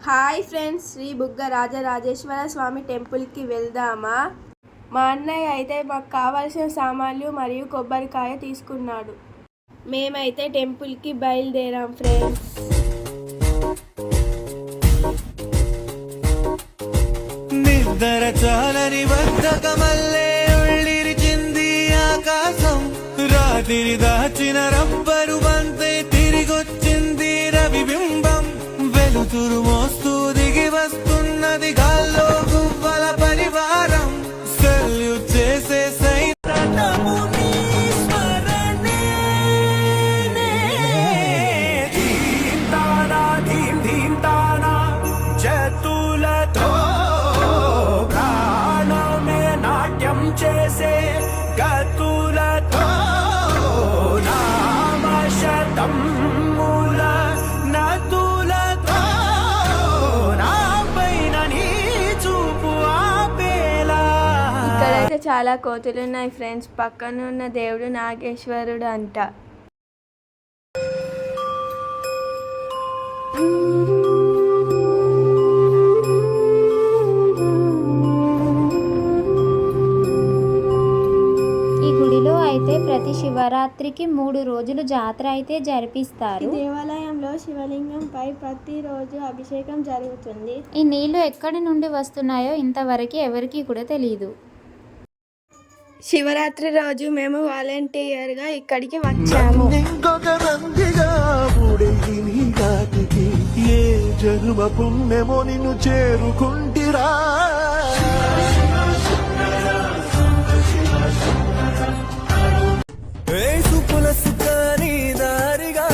Hi friends, Shri బుగ్గ రాజరాజేశ్వర స్వామి టెంపుల్కి వెళ్దామా? మా అన్నయ్య అయితే మాకు కావాల్సిన సామాన్లు మరియు కొబ్బరికాయ తీసుకున్నాడు. మేమైతే టెంపుల్కి బయలుదేరాం ఫ్రెండ్స్. నిద్ర చాలని బద్ధకమల్లే ఉళ్ళిరిచింది ఆకాశం. రాత్రి దాచిన రబ్బరు బంతే తిరిగొచ్చింది రవిబింబం. వెలుతురు మోస్తూ దిగి వస్తున్నది గాల్లో గువ్వల పరివారం. సెల్యూట్ చేసే సైన్యముని స్మరణే. ధీం తానా ధీం ధీం తానా చేతులతో ప్రాణమే నాట్యం చేసే గతులతో నామశతం మూల నతులతో నాపైన నీ చూపు ఆపేలా. ఇక్కడైతే చాలా కోతులు ఉన్నాయి ఫ్రెండ్స్. పక్కన ఉన్న దేవుడు నాగేశ్వరుడు అంట. అయితే ప్రతి శివరాత్రికి 3 రోజులు జాతర అయితే జరిపిస్తారు. దేవాలయంలో శివలింగంపై ప్రతిరోజు అభిషేకం జరుగుతుంది. ఈ నీళ్లు ఎక్కడి నుండి వస్తున్నాయో ఇంతవరకు ఎవరికి కూడా తెలియదు. శివరాత్రి రోజు మేము వాలంటీర్గా ఇక్కడికి వచ్చాము. ఏ జన్మ పుణ్యమో నిన్ను చేరుకుంటిరా. సుకుల సుఖాని దారిగా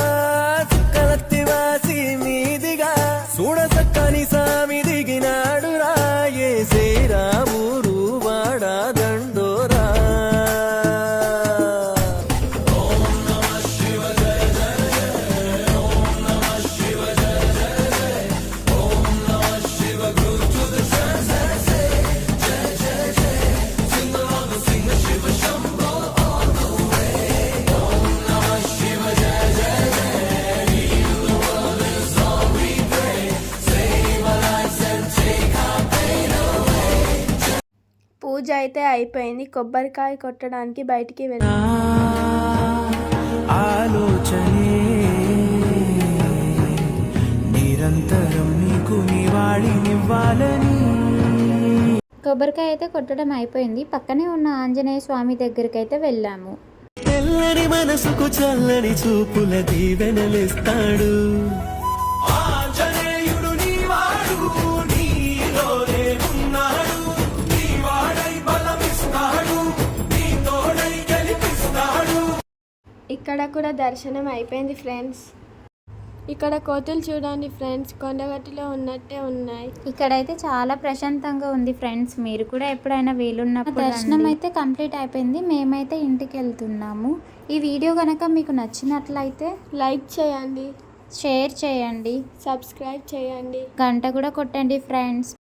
సుక్కలత్తి వాసి మీదిగా చూడ సక్కని సామి దిగినాడు రాయే శ్రీరామురు వాడా దండోరా. పూజ అయితే అయిపోయింది. కొబ్బరికాయ కొట్టడానికి బయటికి వెళ్ళి ఆలోచనే నిరంతరం నీకు నివాళినివ్వాలని. కొబ్బరికాయ అయితే కొట్టడం అయిపోయింది. పక్కనే ఉన్న ఆంజనేయ స్వామి దగ్గరికి అయితే వెళ్ళాము. తెల్లని మనసుకు చల్లని చూపుల దీవెనలిస్తాడు. ఇక్కడ కూడా దర్శనం అయిపోయింది ఫ్రెండ్స్. ఇక్కడ కోతులు చూడండి ఫ్రెండ్స్, కొండగట్టులో ఉన్నట్టే ఉన్నాయి. ఇక్కడైతే చాలా ప్రశాంతంగా ఉంది ఫ్రెండ్స్. మీరు కూడా ఎప్పుడైనా వీలున్నప్పుడు దర్శనం అయితే కంప్లీట్ అయిపోయింది. మేమైతే ఇంటికి వెళ్తున్నాము. ఈ వీడియో కనుక మీకు నచ్చినట్లయితే లైక్ చేయండి, షేర్ చేయండి, సబ్స్క్రైబ్ చేయండి, గంట కూడా కొట్టండి ఫ్రెండ్స్.